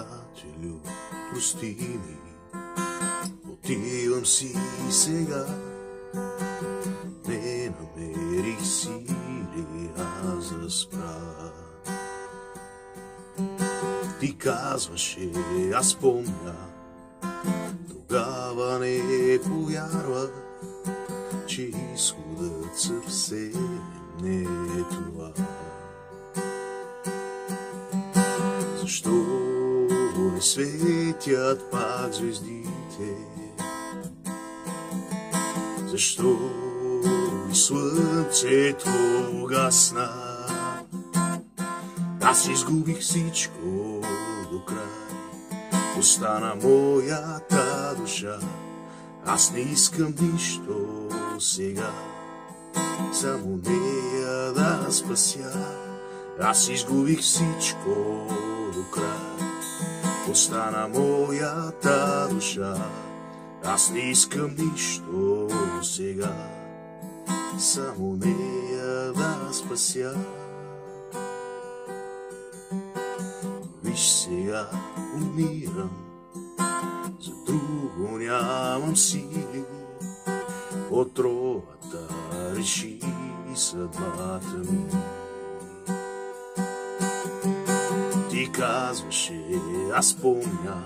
приятелю, прости ми, отивам си сега. Не намерих сили аз да спра. Ти казваше, аз помня, тогава не повярвах, че изходът съвсем не е това. Защо не светят пак звездите? Защо и слънцето угасна? Аз изгубих всичко до край, остана моята душа. Аз не искам нищо сега, само нея да спася. Аз изгубих всичко до край, остана моята душа. Аз не искам нищо сега, само нея да спася. Виж сега умирам, за друго нямам сили. Отровата реши съдбата ми. Ти казваше, аз помня,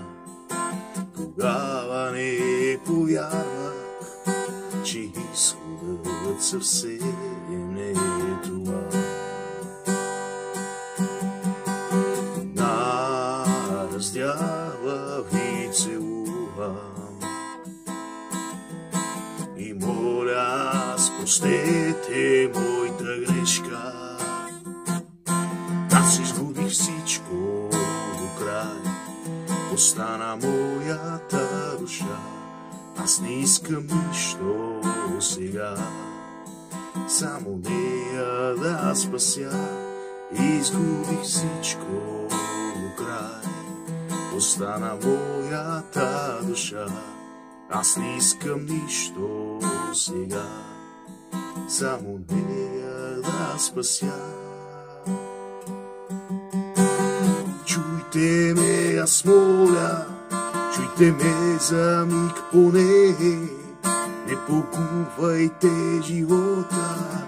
тогава не повярвах, че изходът съвсем не е това. Раздяла ви целувам и моля, простете моята грешка. Аз изгубих всичко до край, остана моята душа. Аз не искам нищо сега, само нея да спася. Изгубих всичко до край, остана моята душа. Аз не искам нищо сега, само нея да спася. Чуйте ме, аз моля, чуйте ме за миг поне. Не погубвайте живота,